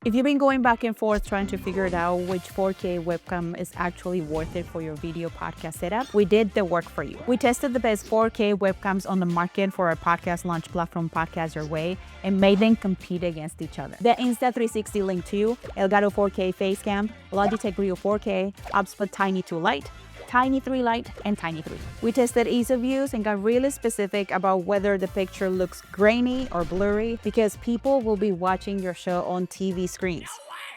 If you've been going back and forth trying to figure it out which 4K webcam is actually worth it for your video podcast setup, we did the work for you. We tested the best 4K webcams on the market for our podcast launch platform, Podcast Your Way, and made them compete against each other. The Insta360 Link 2, Elgato 4K Facecam, Logitech BRIO 4K, OBSBOT Tiny 2 Lite, Tiny 3 Lite, and Tiny 3. We tested ease of use and got really specific about whether the picture looks grainy or blurry, because people will be watching your show on TV screens.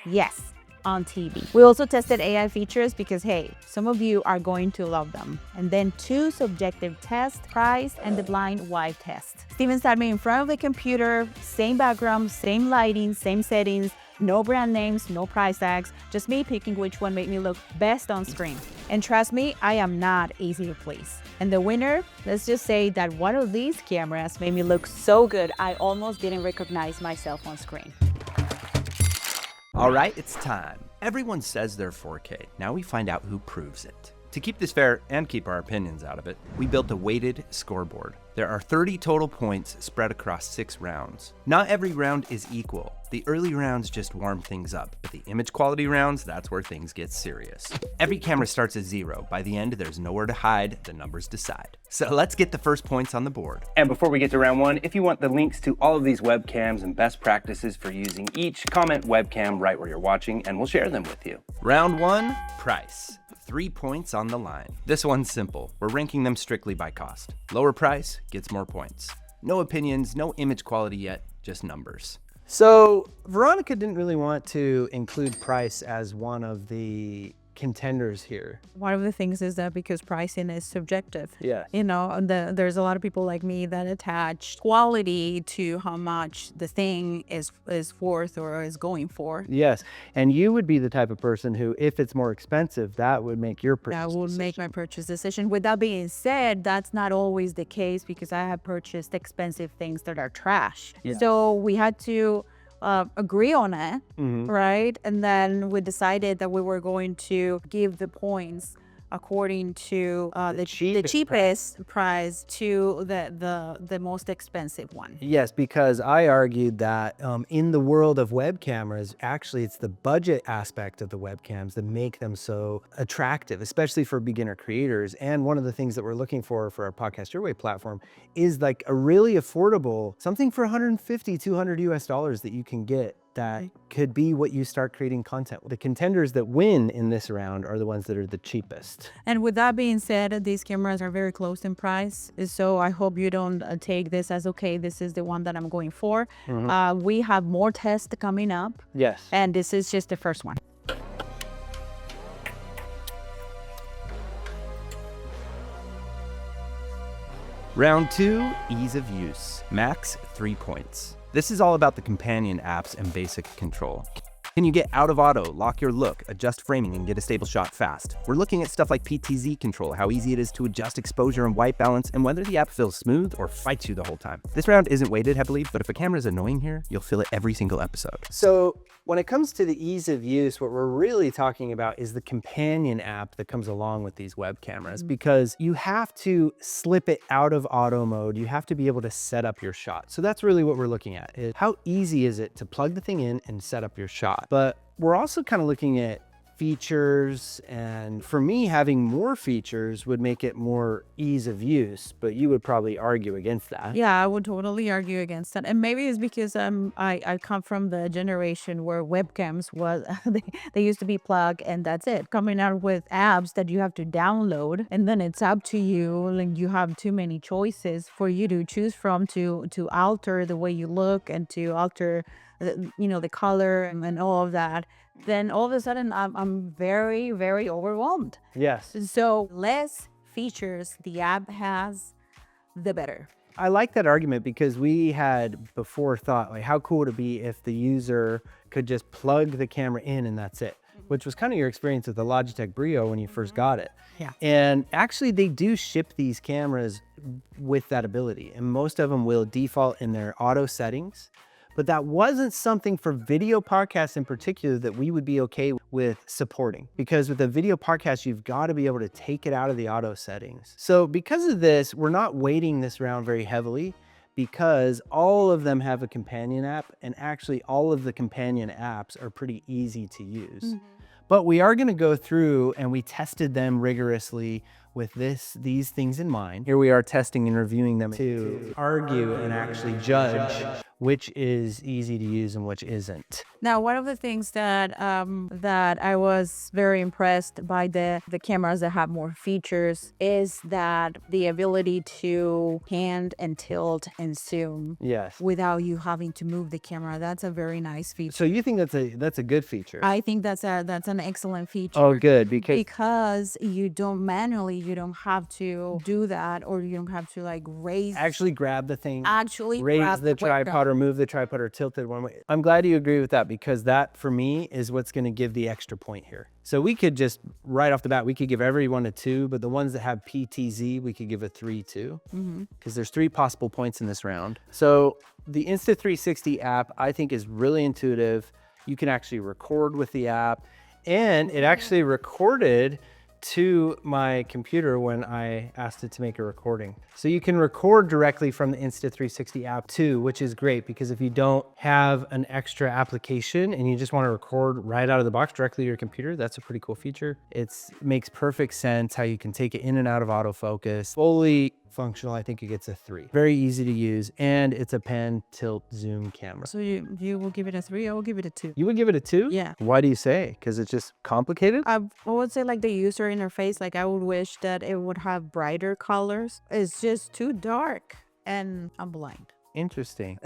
Yes, on TV. We also tested AI features because, hey, some of you are going to love them. And then 2 subjective tests, price and the blind wife test. Steven sat me in front of the computer, same background, same lighting, same settings, no brand names, no price tags, just me picking which one made me look best on screen. And trust me, I am not easy to please. And the winner, let's just say that one of these cameras made me look so good, I almost didn't recognize myself on screen. All right, it's time. Everyone says they're 4K. Now we find out who proves it. To keep this fair and keep our opinions out of it, we built a weighted scoreboard. There are 30 total points spread across 6 rounds. Not every round is equal. The early rounds just warm things up, but the image quality rounds, that's where things get serious. Every camera starts at 0. By the end, there's nowhere to hide, the numbers decide. So let's get the first points on the board. And before we get to round 1, if you want the links to all of these webcams and best practices for using each, comment webcam right where you're watching and we'll share them with you. Round 1, price. 3 points on the line. This one's simple. We're ranking them strictly by cost. Lower price gets more points. No opinions, no image quality yet, just numbers. So Veronica didn't really want to include price as one of the contenders here. One of the things is that because pricing is subjective. Yeah. You know, there's a lot of people like me that attach quality to how much the thing is worth or is going for. Yes, and you would be the type of person who, if it's more expensive, that would make your purchase That would make my purchase decision. With that being said, that's not always the case because I have purchased expensive things that are trash. Yeah. So we had to agree on it, right? And then we decided that we were going to give the points according to the cheapest price to the most expensive one. Yes, because I argued that in the world of web cameras, actually it's the budget aspect of the webcams that make them so attractive, especially for beginner creators. And one of the things that we're looking for our Podcast Your Way platform is like a really affordable, something for 150, 200 US dollars that you can get that could be what you start creating content with. The contenders that win in this round are the ones that are the cheapest. And with that being said, these cameras are very close in price. So I hope you don't take this as, okay, this is the one that I'm going for. We have more tests coming up. Yes. And this is just the first one. Round 2, ease of use. Max 3 points. This is all about the companion apps and basic control. Can you get out of auto, lock your look, adjust framing, and get a stable shot fast? We're looking at stuff like PTZ control, how easy it is to adjust exposure and white balance, and whether the app feels smooth or fights you the whole time. This round isn't weighted heavily, but if a camera is annoying here, you'll feel it every single episode. So when it comes to the ease of use, what we're really talking about is the companion app that comes along with these web cameras, because you have to slip it out of auto mode. You have to be able to set up your shot. So that's really what we're looking at, is how easy is it to plug the thing in and set up your shot. But we're also kind of looking at features, and for me, having more features would make it more ease of use, but you would probably argue against that. Yeah, I would totally argue against that. And maybe it's because I come from the generation where webcams was, they used to be plug and that's it. Coming out with apps that you have to download and then it's up to you, like you have too many choices for you to choose from to alter the way you look and to alter the color and all of that. Then all of a sudden I'm very, very overwhelmed. Yes. So less features the app has, the better. I like that argument because we had before thought, like, how cool would it be if the user could just plug the camera in and that's it, which was kind of your experience with the Logitech BRIO when you first got it. Yeah. And actually they do ship these cameras with that ability, and most of them will default in their auto settings. But that wasn't something for video podcasts in particular that we would be okay with supporting, because with a video podcast, you've got to be able to take it out of the auto settings. So because of this, we're not weighting this round very heavily, because all of them have a companion app, and actually all of the companion apps are pretty easy to use. But we are going to go through and we tested them rigorously with these things in mind. Here we are testing and reviewing them to argue and actually judge which is easy to use and which isn't. Now, one of the things that that I was very impressed by the cameras that have more features is that the ability to hand and tilt and zoom Yes. without you having to move the camera. That's a very nice feature. So you think that's a good feature? I think that's an excellent feature. Oh, good, Because you don't have to do that, or you don't have to like raise. Actually grab the thing. Actually raise grab the tripod or move the tripod or tilt it one way. I'm glad you agree with that, because that for me is what's going to give the extra point here. So we could just right off the bat, we could give everyone a 2, but the ones that have PTZ, we could give a 3 too, because there's 3 possible points in this round. So the Insta360 app, I think, is really intuitive. You can actually record with the app, and it actually recorded to my computer when I asked it to make a recording. So you can record directly from the Insta360 app too, which is great, because if you don't have an extra application and you just want to record right out of the box directly to your computer, that's a pretty cool feature. It makes perfect sense how you can take it in and out of autofocus. Fully functional, I think it gets a 3. Very easy to use, and it's a pan, tilt, zoom camera. So you will give it a 3. I will give it a 2. You would give it a 2? Yeah. Why do you say? Because it's just complicated? I would say like the user interface, like I would wish that it would have brighter colors. It's just too dark, and I'm blind. Interesting.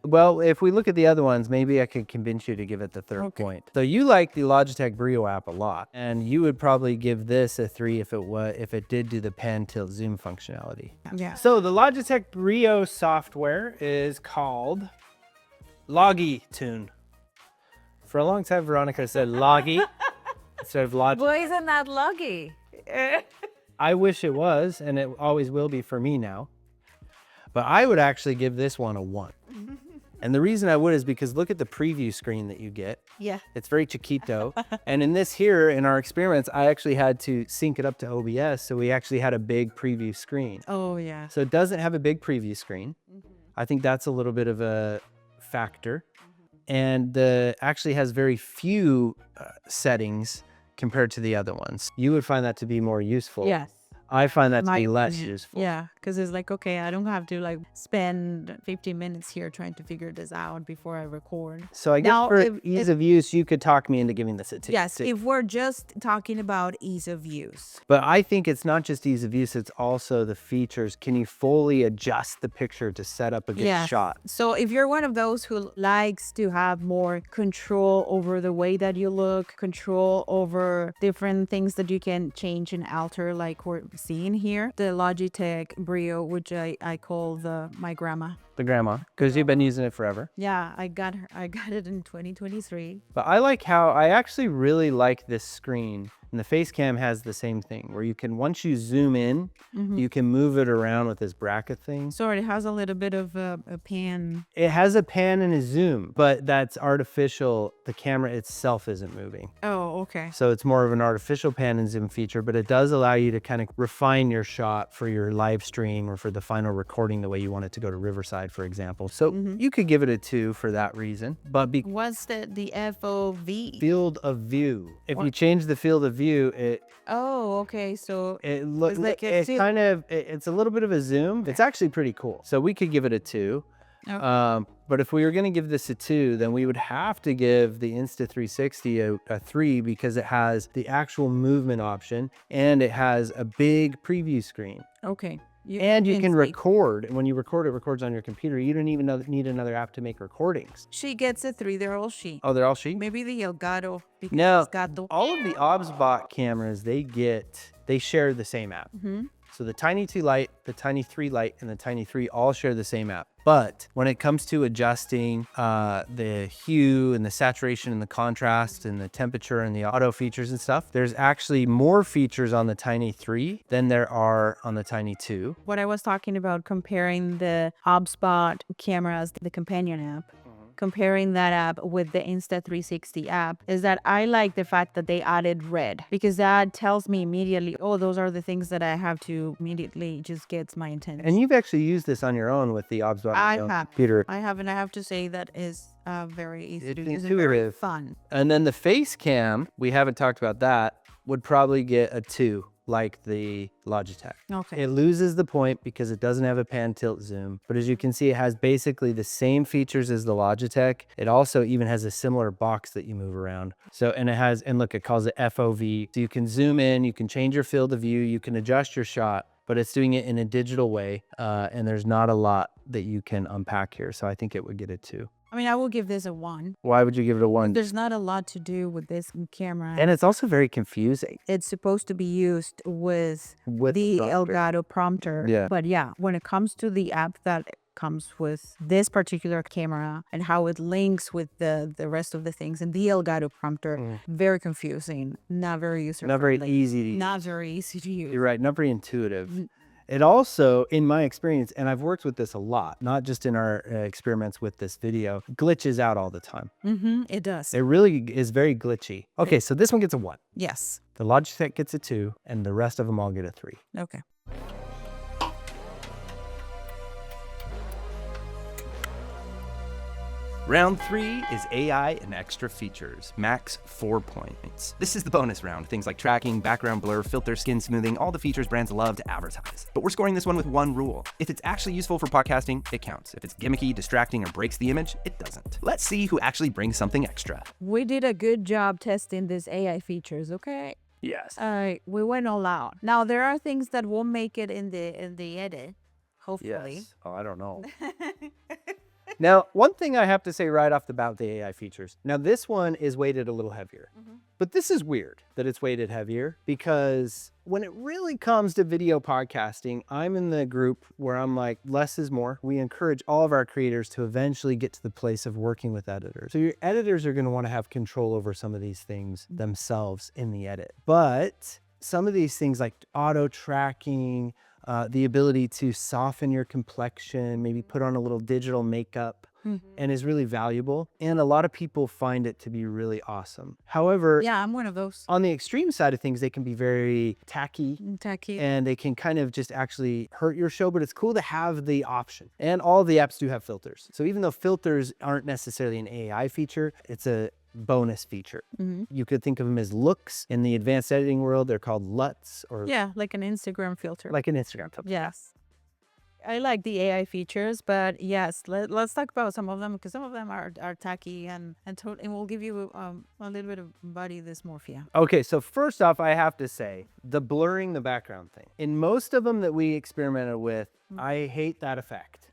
Well, if we look at the other ones, maybe I could convince you to give it the 3rd point. So you like the Logitech BRIO app a lot, and you would probably give this a 3 if it did do the pan, tilt, zoom functionality. Yeah. So the Logitech BRIO software is called Logitune. For a long time, Veronica said Logi instead of Logitech. Why isn't that Logi? I wish it was, and it always will be for me now. But I would actually give this one a 1. And the reason I would is because look at the preview screen that you get. Yeah. It's very chiquito. And in this here, in our experiments, I actually had to sync it up to OBS. So we actually had a big preview screen. Oh, yeah. So it doesn't have a big preview screen. I think that's a little bit of a factor. And actually has very few settings compared to the other ones. You would find that to be more useful. Yes. I find that to be less useful. Yeah, because it's like, okay, I don't have to like spend 15 minutes here trying to figure this out before I record. So I guess for ease of use, you could talk me into giving this a 2. Yes, if we're just talking about ease of use. But I think it's not just ease of use, it's also the features. Can you fully adjust the picture to set up a good shot? So if you're one of those who likes to have more control over the way that you look, control over different things that you can change and alter, like we're seeing here, the Logitech BRIO, which I call my grandma. The grandma, because you've been using it forever. Yeah, I got it in 2023. But I actually really like this screen. And the Facecam has the same thing, where you can, once you zoom in, you can move it around with this bracket thing. So it has a little bit of a pan. It has a pan and a zoom, but that's artificial. The camera itself isn't moving. Oh, okay. So it's more of an artificial pan and zoom feature, but it does allow you to kind of refine your shot for your live stream or for the final recording the way you want it to go to Riverside, for example. So you could give it a 2 for that reason. But what's the FOV? Field of view. If you change the field of view, Oh, okay. So it looks like it's a little bit of a zoom. It's actually pretty cool. So we could give it a 2. Okay. But if we were going to give this a 2, then we would have to give the Insta360 a 3, because it has the actual movement option and it has a big preview screen. Okay. You can record. And when you record, it records on your computer. You don't even need another app to make recordings. She gets a 3. They're all she. Oh, they're all she? Maybe the Elgato. Because No, it's got all of the OBSBOT cameras, they share the same app. So the Tiny 2 Lite, the Tiny 3 Lite, and the Tiny 3 all share the same app. But when it comes to adjusting the hue and the saturation and the contrast and the temperature and the auto features and stuff, there's actually more features on the Tiny 3 than there are on the Tiny 2. What I was talking about, comparing the OBSBOT cameras, the companion app, comparing that app with the Insta360 app is that I like the fact that they added red, because that tells me immediately, oh, those are the things that I have to immediately just gets my attention. And you've actually used this on your own with the OBSBOT computer. I have, and I have to say that is very easy to use. It's intuitive. Fun. And then the Facecam, we haven't talked about that, would probably get a 2, like the Logitech. Okay. It loses the point because it doesn't have a pan tilt zoom, but as you can see, it has basically the same features as the Logitech. It also even has a similar box that you move around. So, and it has, and look, it calls it FOV. So you can zoom in, you can change your field of view, you can adjust your shot, but it's doing it in a digital way. And there's not a lot that you can unpack here. So I think it would get a 2. I mean, I will give this a 1. Why would you give it a 1? There's not a lot to do with this camera. And it's also very confusing. It's supposed to be used with the Elgato prompter. Yeah. But yeah, when it comes to the app that comes with this particular camera and how it links with the rest of the things and the Elgato prompter, very confusing, not very user-friendly. Not very easy to use. Not very easy to use. You're right, not very intuitive. It also, in my experience, and I've worked with this a lot, not just in our experiments with this video, glitches out all the time. It does. It really is very glitchy. Okay, so this one gets a 1. Yes. The Logitech gets a 2, and the rest of them all get a 3. Okay. Round 3 is AI and extra features, max 4 points. This is the bonus round, things like tracking, background blur, filter, skin smoothing, all the features brands love to advertise. But we're scoring this one with one rule. If it's actually useful for podcasting, it counts. If it's gimmicky, distracting, or breaks the image, it doesn't. Let's see who actually brings something extra. We did a good job testing these AI features, okay? Yes. We went all out. Now, there are things that won't make it in the edit, hopefully. Yes. Oh, I don't know. Now, one thing I have to say right off the bat with the AI features. Now, this one is weighted a little heavier. But this is weird that it's weighted heavier, because when it really comes to video podcasting, I'm in the group where I'm like, less is more. We encourage all of our creators to eventually get to the place of working with editors. So your editors are going to want to have control over some of these things themselves in the edit. But some of these things like auto tracking, the ability to soften your complexion, maybe put on a little digital makeup, and is really valuable. And a lot of people find it to be really awesome. However, Yeah, I'm one of those. on the extreme side of things, they can be very tacky, and they can kind of just actually hurt your show, but it's cool to have the option. And all the apps do have filters. So even though filters aren't necessarily an AI feature, it's a bonus feature. You could think of them as looks. In the advanced editing world, they're called LUTs, or Yeah, like an Instagram filter. like an Instagram filter. Yes. I like the AI features, but yes, let's talk about some of them, because some of them are tacky and will give you a little bit of body dysmorphia. Okay, so first off, I have to say, the blurring the background thing. In most of them that we experimented with, I hate that effect.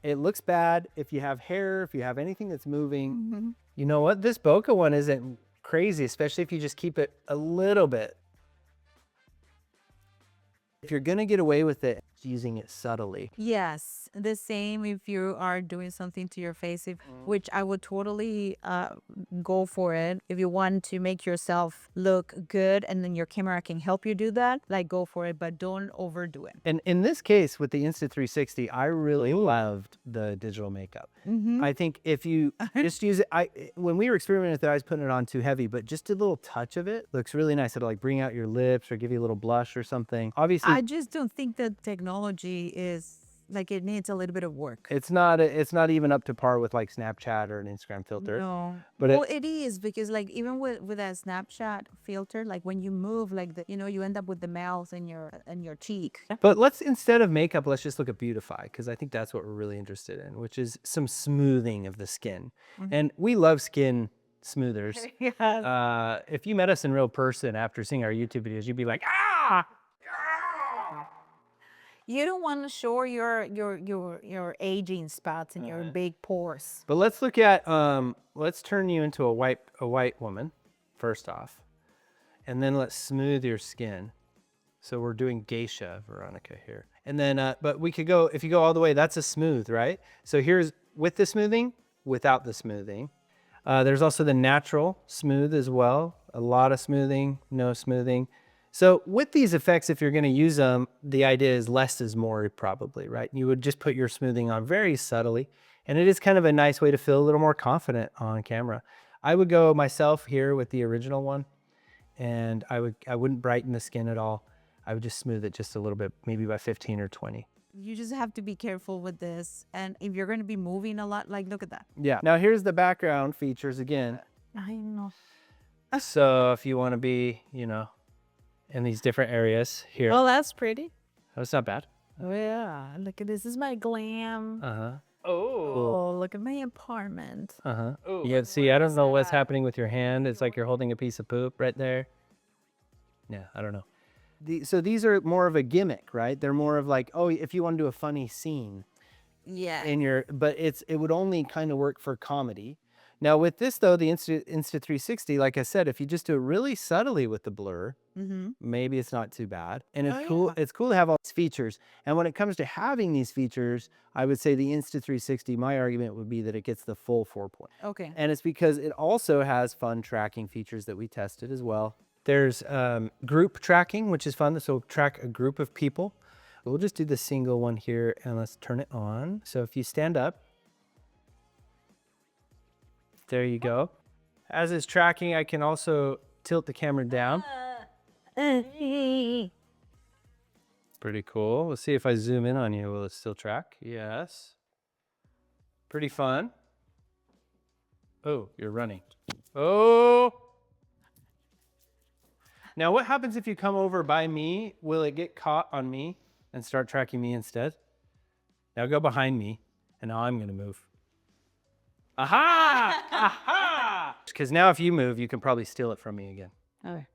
It looks bad if you have hair, if you have anything that's moving. You know what? This bokeh one isn't crazy, especially if you just keep it a little bit. If you're gonna get away with it, using it subtly. Yes, the same if you are doing something to your face, which I would totally go for it. If you want to make yourself look good and then your camera can help you do that, like go for it, but don't overdo it. And in this case with the Insta360, I really loved the digital makeup. I think if you just use it, when we were experimenting with it, I was putting it on too heavy, but just a little touch of it looks really nice. It'll like bring out your lips or give you a little blush or something. Obviously, I just don't think that technology is like, it needs a little bit of work. it's not even up to par with like Snapchat or an Instagram filter. No, But well, it is, because like even with a Snapchat filter, like when you move, like you end up with the mouth in your cheek. But let's, instead of makeup, let's just look at beautify, because I think that's what we're really interested in, which is some smoothing of the skin. And we love skin smoothers. If you met us in real person after seeing our YouTube videos, you'd be like, ah! You don't want to show your aging spots and your big pores. But let's look at, let's turn you into a white woman, first off. And then let's smooth your skin. So we're doing geisha, Veronica here. And then, but we could go, if you go all the way, that's a smooth, right? So here's with the smoothing, without the smoothing. There's also the natural smooth as well. A lot of smoothing, no smoothing. So with these effects, if you're going to use them, the idea is less is more, probably, right? You would just put your smoothing on very subtly, And it is kind of a nice way to feel a little more confident on camera. I would go myself here with the original one, and I wouldn't brighten the skin at all. I would just smooth it just a little bit, maybe by 15 or 20. You just have to be careful with this. And if you're going to be moving a lot, like, look at that. Yeah. Now here's the background features again. I know. So if you want to be, you know, in these different areas here. Well, that's pretty. That's not bad. Oh, yeah. Look at this. This is my glam. Uh-huh. Oh, look at my apartment. Uh-huh. Yeah, see, I don't know what's happening with your hand. It's like you're holding a piece of poop right there. Yeah, I don't know. So these are more of a gimmick, right? They're more of like, oh, if you want to do a funny scene. Yeah. But it would only kind of work for comedy. Now with this though, the Insta360, like I said, if you just do it really subtly with the blur, maybe it's not too bad. And it's cool. It's cool to have all these features. And when it comes to having these features, I would say the Insta360, my argument would be that it gets the full 4-point. Okay. And it's because it also has fun tracking features that we tested as well. There's group tracking, which is fun. So track a group of people. We'll just do the single one here and let's turn it on. So if you stand up, there you go. As it's tracking, I can also tilt the camera down. Pretty cool. Let's see if I zoom in on you. Will it still track? Yes. Pretty fun. Oh, you're running. Oh. Now what happens if you come over by me? Will it get caught on me and start tracking me instead? Now go behind me, and now I'm gonna move. Aha! Aha! Because now if you move, you can probably steal it from me again. Okay.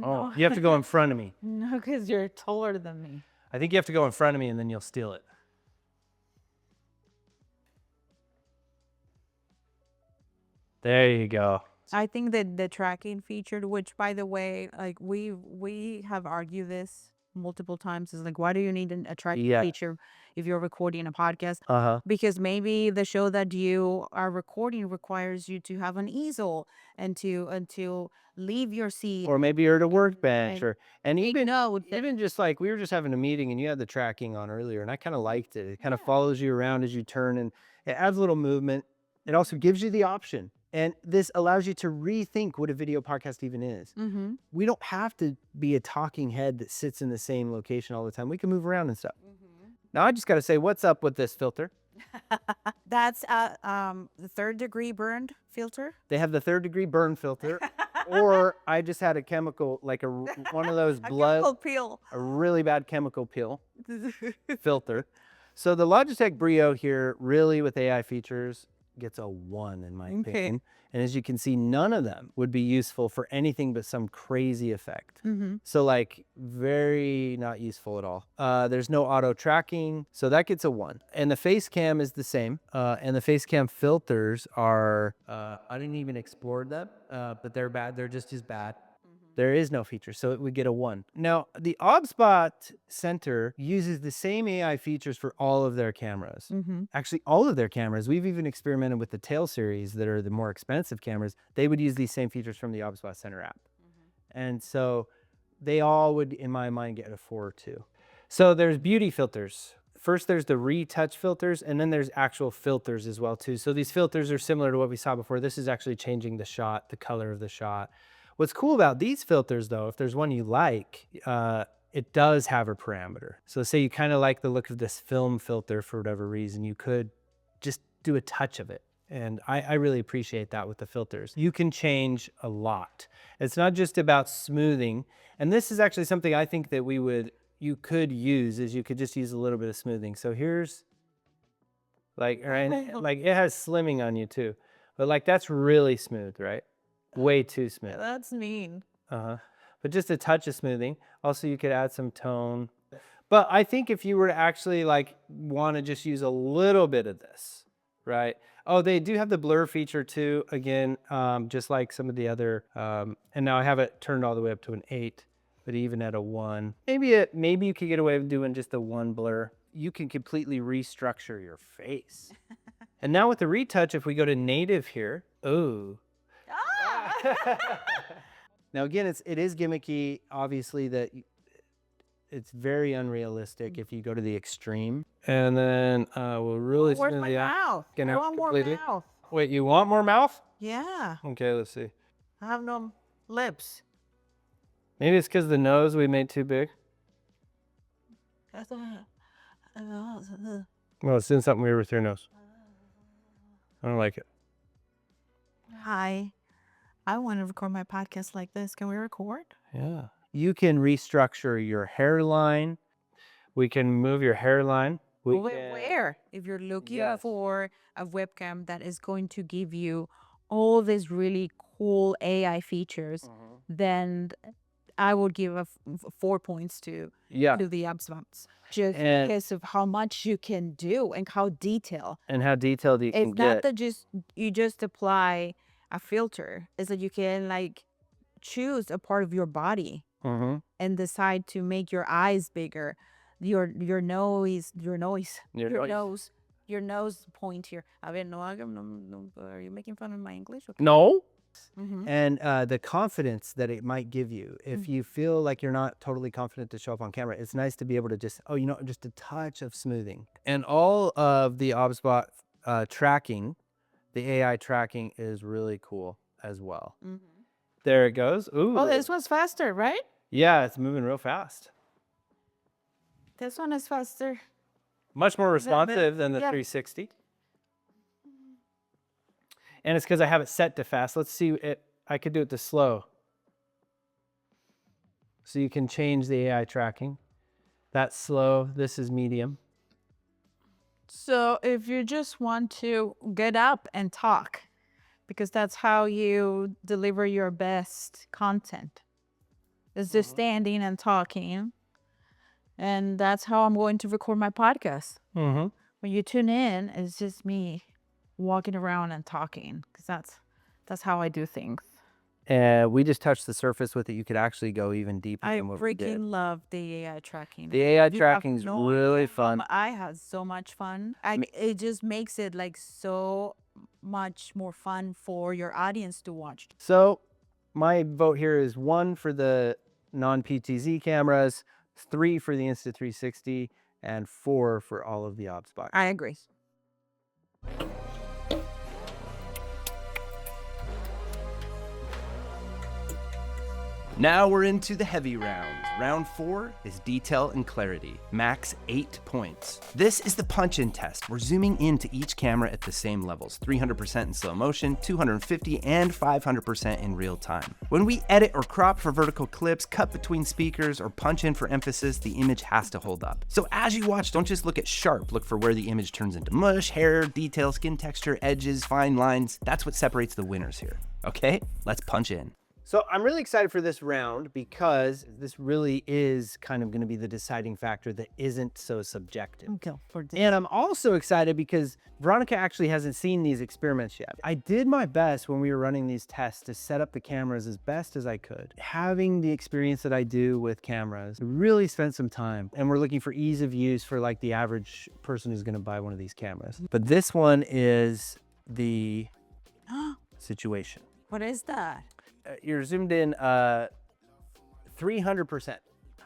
Oh, you have to go in front of me. No, because you're taller than me. I think you have to go in front of me and then you'll steal it. There you go. I think that the tracking feature, which by the way, like we have argued this multiple times, is like, why do you need a tracking feature if you're recording a podcast? Because maybe the show that you are recording requires you to have an easel and to leave your seat, or maybe you're at a workbench, and take even notes. even just like we were just having a meeting and you had the tracking on earlier, and I kind of liked it. It kind of follows you around as you turn, and it adds a little movement. It also gives you the option. And this allows you to rethink what a video podcast even is. We don't have to be a talking head that sits in the same location all the time. We can move around and stuff. Now I just got to say, what's up with this filter? That's the 3rd degree burned filter. They have the 3rd degree burn filter, or I just had a chemical, like one of those blood, peel. a really bad chemical peel filter. So the Logitech BRIO here, really with AI features, gets a 1 in my opinion. And as you can see, none of them would be useful for anything but some crazy effect. So like very not useful at all. There's no auto tracking, so that gets a 1. And the Facecam is the same. And the Facecam filters are, I didn't even explore them, but they're bad. They're just as bad. There is no feature, so it would get a 1. Now, the OBSBOT Center uses the same AI features for all of their cameras. Actually, all of their cameras. We've even experimented with the Tail series that are the more expensive cameras. They would use these same features from the OBSBOT Center app. And so they all would, in my mind, get a 4 or 2. So there's beauty filters. First, there's the retouch filters, and then there's actual filters as well, too. So these filters are similar to what we saw before. This is actually changing the shot, the color of the shot. What's cool about these filters, though, if there's one you like, it does have a parameter. So say you kind of like the look of this film filter for whatever reason, you could just do a touch of it. And I really appreciate that with the filters. You can change a lot. It's not just about smoothing. And this is actually something I think that you could use, is you could just use a little bit of smoothing. So here's like it has slimming on you too. But like that's really smooth, right? Way too smooth. That's mean. But just a touch of smoothing. Also, you could add some tone. But I think if you were to actually like want to just use a little bit of this, right? Oh, they do have the blur feature too. Again, just like some of the other. And now I have it turned all the way up to an 8, but even at a 1, maybe you could get away with doing just a 1 blur. You can completely restructure your face. And now with the retouch, if we go to native here, oh. Now again, it is gimmicky, obviously, that it's very unrealistic if you go to the extreme. And then we'll really Where's spin my the mouth? skin I out want more completely. mouth. Wait, you want more mouth? Yeah, Okay, let's see. I have no lips. Maybe it's because the nose we made too big. Well, it's doing something weird with your nose. I don't like it. Hi, I want to record my podcast like this. Can we record? Yeah. You can restructure your hairline. We can move your hairline. Where? If you're looking Yes. for a webcam that is going to give you all these really cool AI features, then I would give 4 points to Yeah. the OBSBOT, just And- because of how much you can do and how detailed. And how detailed you can It's not get. that you just apply a filter. It's that you can like choose a part of your body Mm-hmm. and decide to make your eyes bigger, your nose point here. A ver, no, are you making fun of my English? Okay. No. Mhm. And the confidence that it might give you, if you feel like you're not totally confident to show up on camera, it's nice to be able to just, just a touch of smoothing. And all of the OBSBOT tracking, the AI tracking is really cool as well. There it goes. Ooh. Oh, this one's faster, right? Yeah, it's moving real fast. This one is faster. Much more responsive than the yeah. 360. And it's because I have it set to fast. Let's see it. I could do it to slow. So you can change the AI tracking. That's slow. This is medium. So if you just want to get up and talk, because that's how you deliver your best content, is just standing and talking. And that's how I'm going to record my podcast. Mm-hmm. When you tune in, it's just me walking around and talking, because that's how I do things. And we just touched the surface with it. You could actually go even deeper I than what we did. freaking love the AI tracking. The AI You have tracking is no really idea how fun. I had so much fun. It just makes it like so much more fun for your audience to watch. So my vote here is 1 for the non-PTZ cameras, 3 for the Insta360, and 4 for all of the OBSBOT. I agree. Now we're into the heavy rounds. Round 4 is detail and clarity, max 8 points. This is the punch-in test. We're zooming into each camera at the same levels, 300% in slow motion, 250 and 500% in real time. When we edit or crop for vertical clips, cut between speakers, or punch in for emphasis, the image has to hold up. So as you watch, don't just look at sharp, look for where the image turns into mush, hair, detail, skin texture, edges, fine lines. That's what separates the winners here. Okay, let's punch in. So I'm really excited for this round because this really is kind of going to be the deciding factor that isn't so subjective. Okay, for this. And I'm also excited because Veronica actually hasn't seen these experiments yet. I did my best when we were running these tests to set up the cameras as best as I could. Having the experience that I do with cameras, I really spent some time, and we're looking for ease of use for like the average person who's going to buy one of these cameras. But this one is the situation. What is that? You're zoomed in 300%.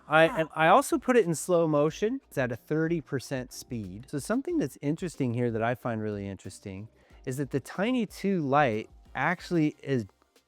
And I also put it in slow motion. It's at a 30% speed. So something that's interesting here that I find really interesting is that the Tiny 2 Lite actually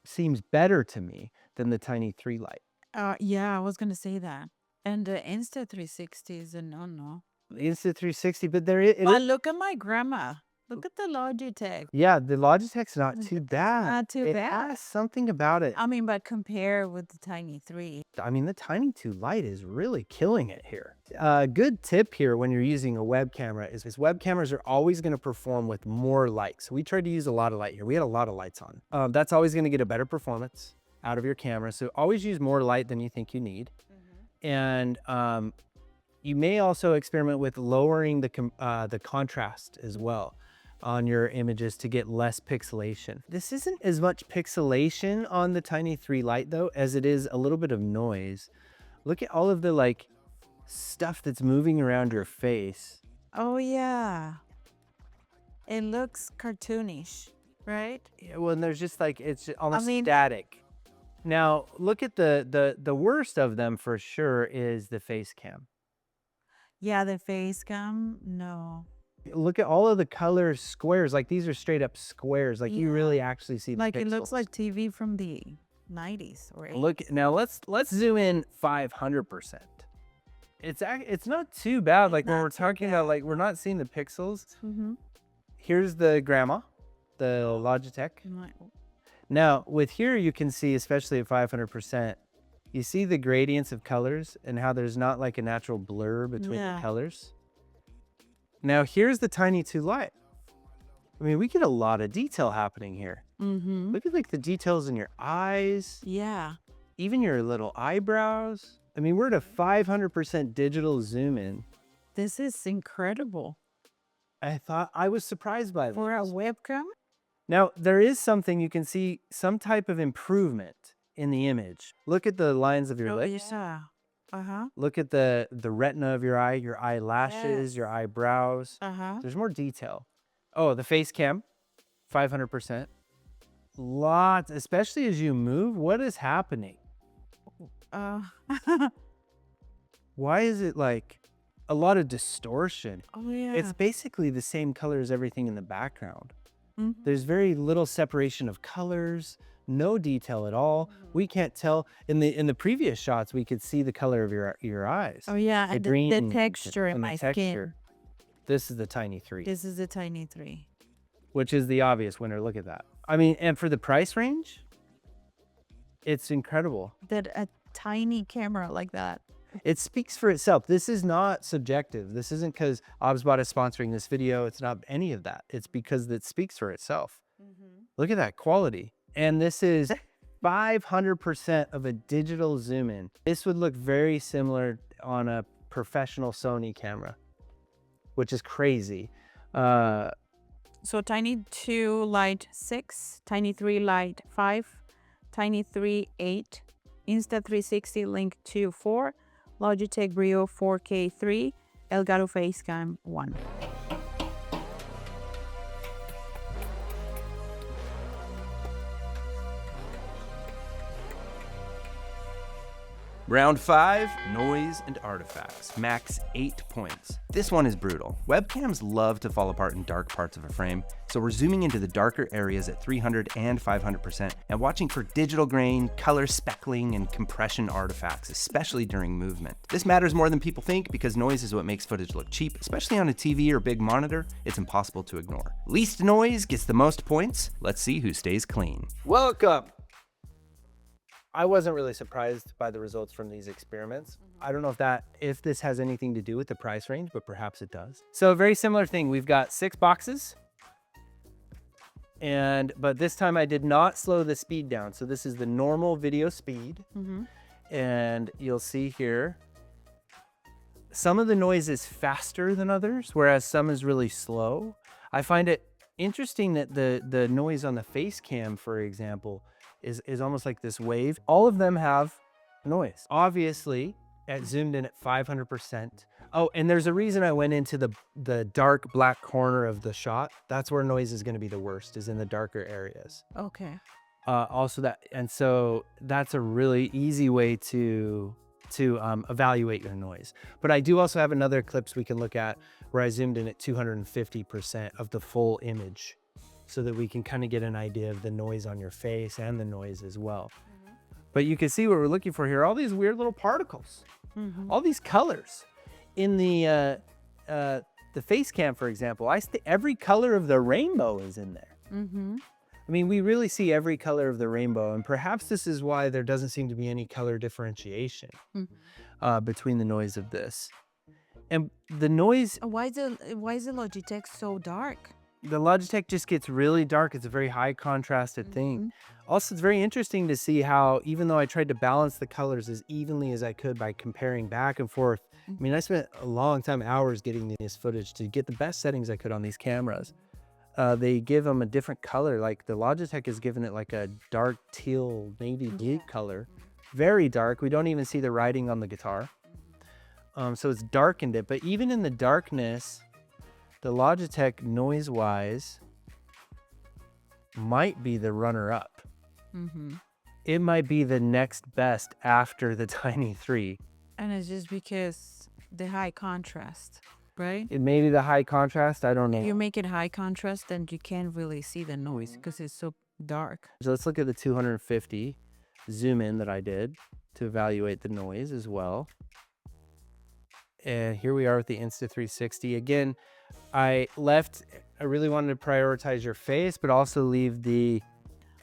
seems better to me than the Tiny 3 Lite. Yeah, I was gonna say that. And the Insta360 is a no-no. The Insta360, but there is. But look at my grandma. Look at the Logitech. Yeah, the Logitech's not too bad. Not too It bad. has something about it. I mean, but compare with the Tiny 3. I mean, the Tiny 2 Lite is really killing it here. A good tip here when you're using a web camera is web cameras are always going to perform with more light. So we tried to use a lot of light here. We had a lot of lights on. That's always going to get a better performance out of your camera. So always use more light than you think you need. And you may also experiment with lowering the contrast as well on your images to get less pixelation. This isn't as much pixelation on the Tiny 3 Lite though, as it is a little bit of noise. Look at all of the like stuff that's moving around your face. Oh yeah. It looks cartoonish, right? Yeah, well, and there's just like, it's almost mean- static. Now, look at the worst of them for sure is the Facecam. Yeah, the Facecam, no. Look at all of the color squares. Like these are straight up squares. Like you really actually see the Like pixels. it looks like TV from the 90s or 80s. Look now. Let's zoom in 500%. It's not too bad. Like when we're talking about like we're not seeing the pixels. Here's the grandma, the Logitech. Now with here you can see, especially at 500%, you see the gradients of colors and how there's not like a natural blur between the colors. Now here's the Tiny 2 Lite. I mean, we get a lot of detail happening here. Look at like the details in your eyes. Yeah. Even your little eyebrows. I mean, we're at a 500% digital zoom in. This is incredible. I was surprised by this. For a webcam? Now, there is something, you can see some type of improvement in the image. Look at the lines of your lips. Yeah. Look at the retina of your eyelashes, your eyebrows. There's more detail. Oh, the Facecam, 500%. Lots, especially as you move. What is happening? Why is it like a lot of distortion? Oh, yeah. It's basically the same color as everything in the background. There's very little separation of colors, no detail at all. We can't tell. In the previous shots, we could see the color of your eyes. Oh, yeah. The And green the texture in my skin. This is the Tiny 3. This is the Tiny 3. Which is the obvious winner. Look at that. I mean, and for the price range, it's incredible. That a tiny camera like that. It speaks for itself. This is not subjective. This isn't because OBSBOT is sponsoring this video. It's not any of that. It's because it speaks for itself. Look at that quality. And this is 500% of a digital zoom in. This would look very similar on a professional Sony camera, which is crazy. So Tiny 2 Lite 6, Tiny 3 Lite 5, Tiny 3 8, Insta360 Link 2 4, Logitech BRIO 4K 3, Elgato Facecam 1. Round 5, noise and artifacts, max 8 points. This one is brutal. Webcams love to fall apart in dark parts of a frame, so we're zooming into the darker areas at 300 and 500% and watching for digital grain, color speckling, and compression artifacts, especially during movement. This matters more than people think because noise is what makes footage look cheap, especially on a TV or big monitor. It's impossible to ignore. Least noise gets the most points. Let's see who stays clean. Welcome. I wasn't really surprised by the results from these experiments. I don't know if this has anything to do with the price range, but perhaps it does. So a very similar thing. We've got 6 boxes. But this time I did not slow the speed down. So this is the normal video speed. And you'll see here, some of the noise is faster than others, whereas some is really slow. I find it interesting that the noise on the Facecam, for example, is almost like this wave. All of them have noise. Obviously, it zoomed in at 500%. Oh, and there's a reason I went into the dark black corner of the shot. That's where noise is going to be the worst, is in the darker areas. Okay. So that's a really easy way to evaluate your noise. But I do also have another clips we can look at where I zoomed in at 250% of the full image, so that we can kind of get an idea of the noise on your face and the noise as well. But you can see what we're looking for here, all these weird little particles, all these colors. In the Facecam, for example, every color of the rainbow is in there. I mean, we really see every color of the rainbow, and perhaps this is why there doesn't seem to be any color differentiation between the noise of this. And the noise... Why is the Logitech so dark? The Logitech just gets really dark. It's a very high contrasted thing. Also, it's very interesting to see how, even though I tried to balance the colors as evenly as I could by comparing back and forth, I mean, I spent a long time, hours getting this footage to get the best settings I could on these cameras. They give them a different color. Like the Logitech has given it like a dark teal, navy blue color. Very dark. We don't even see the writing on the guitar. So it's darkened it. But even in the darkness, the Logitech noise-wise might be the runner-up. it might be the next best after the Tiny 3. And it's just because the high contrast, right? It may be the high contrast, I don't know. If you make it high contrast, then you can't really see the noise because it's so dark. So let's look at the 250 zoom in that I did to evaluate the noise as well. And here we are with the Insta360. Again, I really wanted to prioritize your face, but also leave the...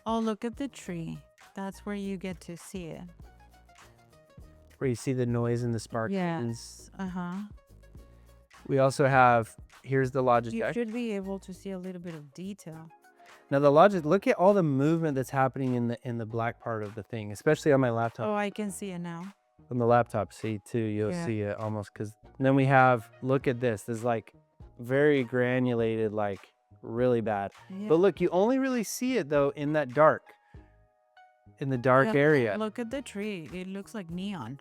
Oh, look at the tree. That's where you get to see it. Where you see the noise and the sparkles. Yes. We also have, here's the You Logitech. should be able to see a little bit of detail. Now the Logitech, look at all the movement that's happening in the black part of the thing, especially on my laptop. Oh, I can see it now. On the laptop, see too, you'll see it almost because then we have, look at this. This is like very granulated, like really bad. Yeah. But look, you only really see it though in that dark, in the dark area. Look at the tree. It looks like neon.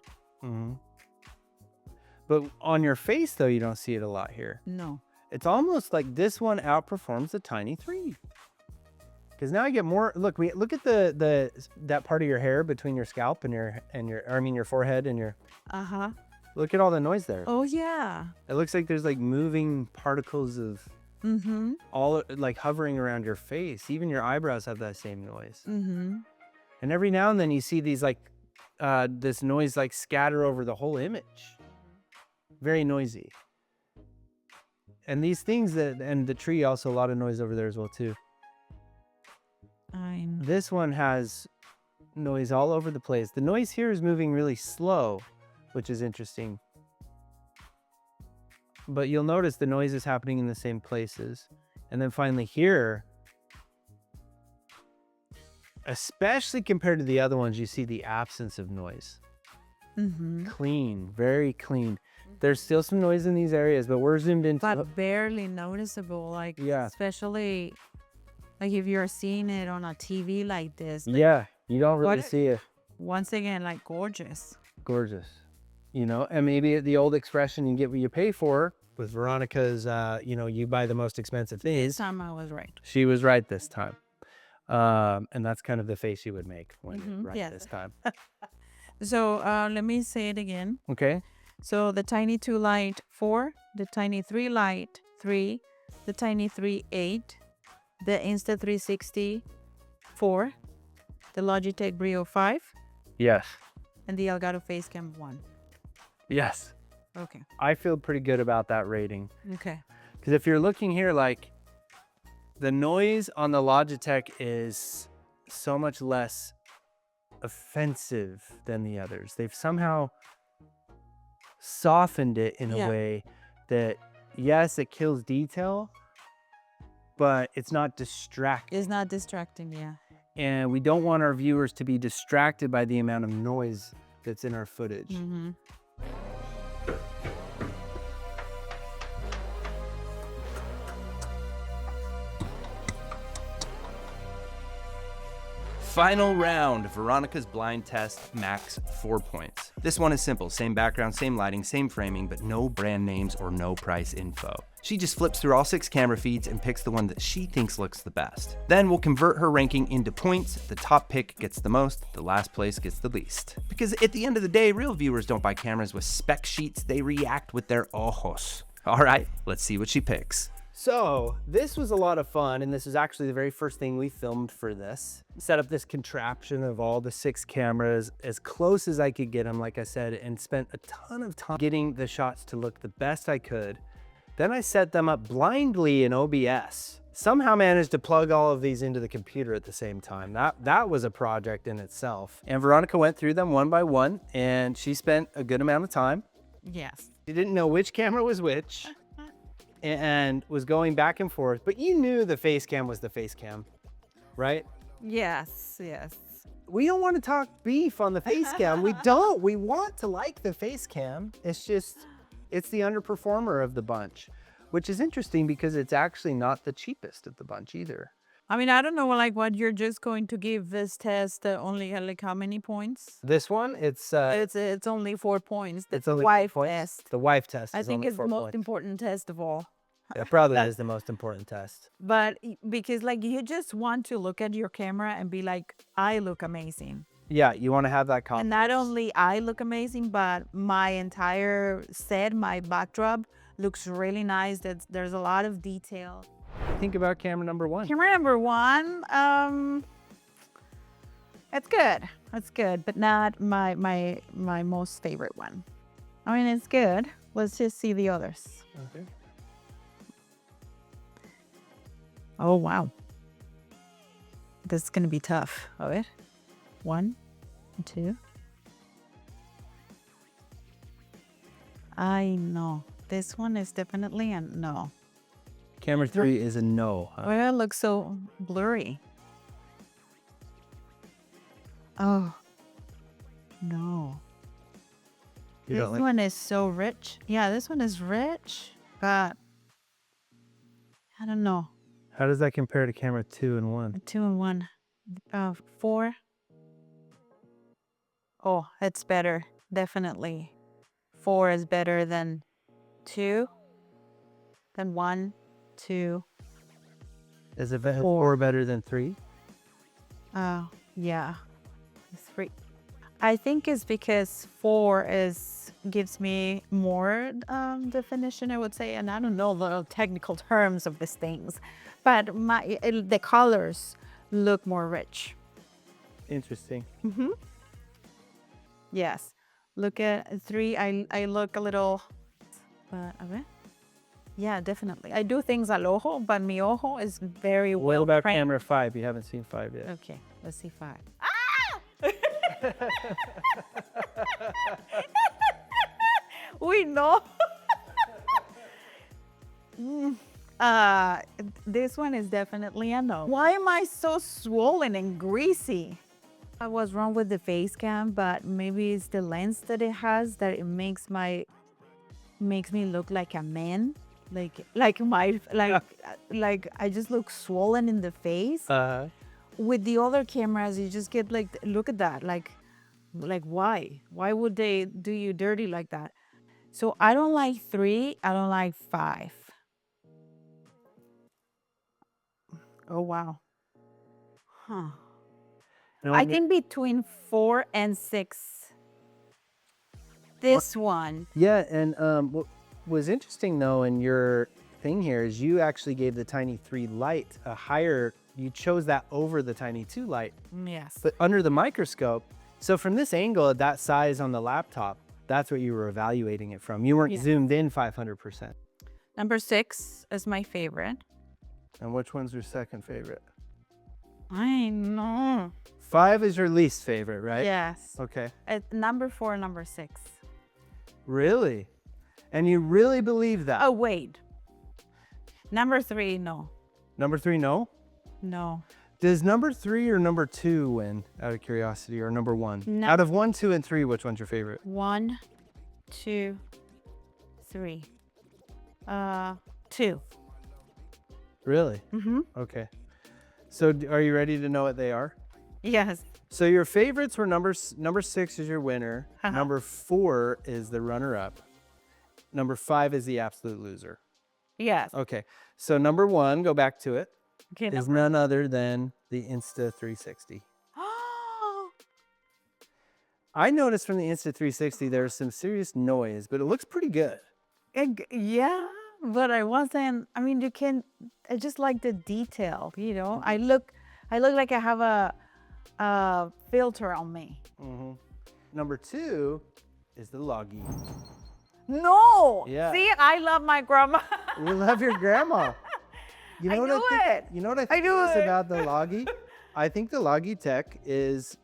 But on your face though, you don't see it a lot here. No. It's almost like this one outperforms the Tiny 3. Because now I get more, look at that part of your hair between your scalp and your forehead and your, look at all the noise there. Oh, yeah. It looks like there's like moving particles of all like hovering around your face. Even your eyebrows have that same noise. And every now and then you see these like, this noise like scatter over the whole image. Very noisy. And these things and the tree also a lot of noise over there as well too. This one has noise all over the place. The noise here is moving really slow, which is interesting. But you'll notice the noise is happening in the same places. And then finally here, especially compared to the other ones, you see the absence of noise. Clean, very clean. There's still some noise in these areas, but we're zoomed in. But barely noticeable, like, especially like if you're seeing it on a TV like this. Like, you don't really see it. Once again, like gorgeous. Gorgeous. You know, and maybe the old expression, you get what you pay for, with Veronica's, you buy the most expensive things. This time I was right. She was right this time. And that's kind of the face you would make when right this time. So let me say it again. Okay. So the Tiny 2 Lite 4, the Tiny 3 Lite 3, the Tiny 3 8, the Insta360 4, the Logitech BRIO 5, Yes. and the Elgato Facecam 1. Yes. Okay. I feel pretty good about that rating. Okay. Because if you're looking here, like the noise on the Logitech is so much less offensive than the others. They've somehow softened it in a way that, yes, it kills detail, but it's not distracting. It's not distracting, yeah. And we don't want our viewers to be distracted by the amount of noise that's in our footage. Final round, Veronica's blind test, max 4 points. This one is simple, same background, same lighting, same framing, but no brand names or no price info. She just flips through all 6 camera feeds and picks the one that she thinks looks the best. Then we'll convert her ranking into points. The top pick gets the most, the last place gets the least. Because at the end of the day, real viewers don't buy cameras with spec sheets, they react with their ojos. All right, let's see what she picks. So this was a lot of fun, and this is actually the very first thing we filmed for this. Set up this contraption of all the 6 cameras as close as I could get them, like I said, and spent a ton of time getting the shots to look the best I could. Then I set them up blindly in OBS. Somehow managed to plug all of these into the computer at the same time. That was a project in itself. And Veronica went through them one by one, and she spent a good amount of time. Yes. She didn't know which camera was which. And was going back and forth, but you knew the Facecam was the Facecam, right? Yes, yes. We don't want to talk beef on the Facecam. We don't. We want to like the Facecam. It's just, it's the underperformer of the bunch, which is interesting because it's actually not the cheapest of the bunch either. I mean, I don't know, like what you're just going to give this test only like how many points? This one, it's only 4 points. It's only wife 4 points. test. The wife test. I is think only it's the 4 most points. important test of all. It probably is the most important test. But because like you just want to look at your camera and be like, I look amazing. Yeah, you want to have that And contrast. not only I look amazing, but my entire set, my backdrop looks really nice. There's a lot of detail. Think about camera number 1. Camera number 1, it's good. It's good, but not my most favorite one. I mean, it's good. Let's just see the others. Okay. Oh, wow. This is gonna be tough. A ver. 1, 2. I know. This one is definitely a no. Camera 3 is a no. Huh? Well, it looks so blurry. Oh, no. You This don't like- one is so rich. Yeah, this one is rich, but I don't know. How does that compare to camera 2 and 1? 2 and 1. 4. Oh, it's better. Definitely. 4 is better than 2. Then 1, 2. Is it 4 better than 3? Oh, yeah. 3. I think it's because 4 gives me more definition, I would say, and I don't know the technical terms of these things, but the colors look more rich. Interesting. Yes. Look at 3. I look a little, but a ver. Yeah, definitely. I do things al ojo, but mi ojo is very What well about trained. camera 5? You haven't seen 5 yet. Okay, let's see 5. We know. This one is definitely a no. Why am I so swollen and greasy? I was wrong with the face cam, but maybe it's the lens that it has that it makes me look like a man. Like I just look swollen in the face. With the other cameras, you just get like, look at that. Like why? Why would they do you dirty like that? So I don't like 3. I don't like 5. Oh, wow. Huh. I think between 4 and 6. This one. Yeah, and what was interesting though in your thing here is you actually gave the Tiny 3 Lite a higher, you chose that over the Tiny 2 Lite. Yes. But under the microscope, so from this angle at that size on the laptop, that's what you were evaluating it from. You weren't zoomed in 500%. Number 6 is my favorite. And which one's your second favorite? I know. 5 is your least favorite, right? Yes. Okay. Number 4, number 6. Really? And you really believe that? Oh, wait. Number 3, no. Number 3, no? No. Does number 3 or number 2 win, out of curiosity, or number 1? No. Out of 1, 2, and 3, which one's your favorite? 1, 2, 3. 2. Really? Mm-hmm. Okay. So are you ready to know what they are? Yes. So your favorites were number 6 is your winner. Uh-huh. Number 4 is the runner-up. Number 5 is the absolute loser. Yes. Okay. So number 1, go back to it, Okay. is none other than the Insta360. I noticed from the Insta360 there's some serious noise, but it looks pretty good. Yeah, but I wasn't. I mean, I just like the detail. You know, I look like I have a filter on me. Number 2 is the Logitech. No. Yeah. See, I love my grandma. You love your grandma. You know I what knew think? it. You know what I I think knew is it. about the Logitech? I think the Logitech is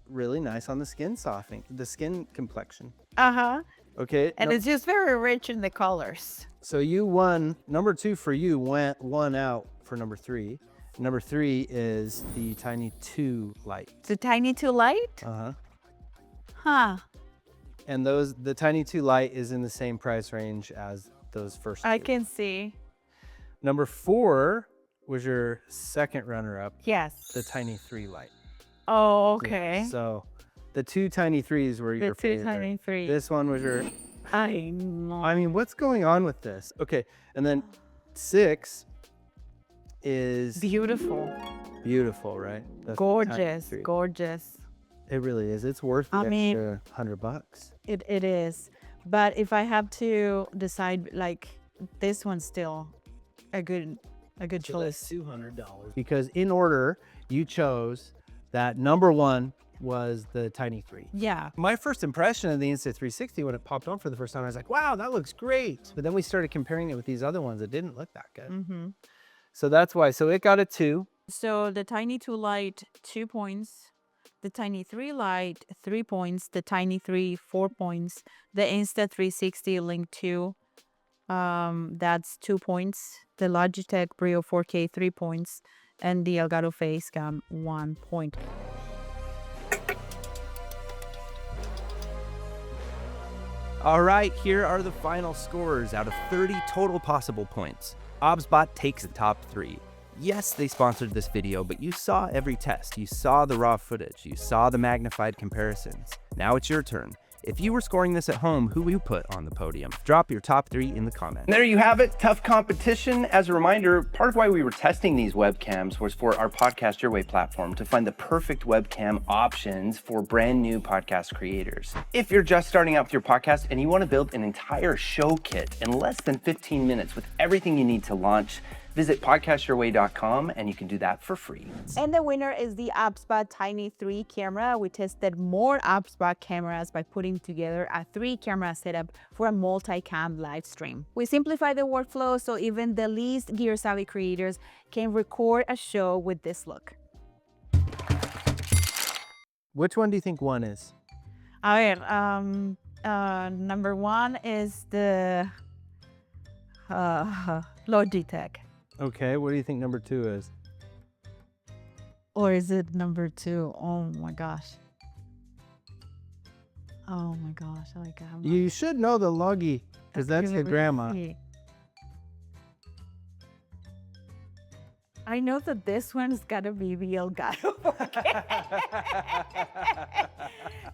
really nice on the skin softening, the skin complexion. Uh-huh. Okay. And it's just very rich in the colors. So you won. Number 2 for you won out for number 3. Number 3 is the Tiny 2 Lite. The Tiny 2 Lite? Uh-huh. Huh. And the Tiny 2 Lite is in the same price range as those first two. I can see. Number 4 was your second runner-up, Yes. the Tiny 3 Lite. Oh, okay. So the 2 Tiny 3s were your The 2 favorite. Tiny 3. This one was your... I know. I mean, what's going on with this? Okay, and then 6 is Beautiful. beautiful, right? That's the Tiny Gorgeous. 3. Gorgeous. It really is. It's worth the extra $100. It is. But if I have to decide, like, this one's still a good choice. $200. Because in order, you chose that number one was the Tiny 3. Yeah. My first impression of the Insta360 when it popped on for the first time, I was like, wow, that looks great. But then we started comparing it with these other ones that didn't look that good. So that's why. So it got a 2. So the Tiny 2 Lite, 2 points. The Tiny 3 Lite, 3 points. The Tiny 3, 4 points. The Insta360 Link 2, that's 2 points. The Logitech BRIO 4K, 3 points. And the Elgato Facecam, 1 point. All right, here are the final scores out of 30 total possible points. OBSBOT takes the top 3. Yes, they sponsored this video, but you saw every test. You saw the raw footage. You saw the magnified comparisons. Now it's your turn. If you were scoring this at home, who will you put on the podium? Drop your top 3 in the comments. And there you have it, tough competition. As a reminder, part of why we were testing these webcams was for our Podcast Your Way platform to find the perfect webcam options for brand new podcast creators. If you're just starting out with your podcast and you want to build an entire show kit in less than 15 minutes with everything you need to launch, visit podcastyourway.com and you can do that for free. And the winner is the OBSBOT Tiny 3 camera. We tested more OBSBOT cameras by putting together a 3-camera setup for a multi-cam live stream. We simplified the workflow so even the least gear-savvy creators can record a show with this look. Which one do you think one is? A ver, number 1 is the Logitech. Okay, what do you think number 2 is? Or is it number 2? Oh my gosh. Oh my gosh. Like, You should know the Logi, because that's the grandma. I know that this one's gotta be the Elgato.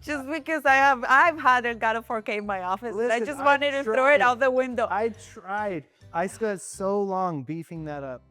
Just because I've had Elgato 4K in my office. Listen, and I just wanted to throw it out the window. I tried. I spent so long beefing that up.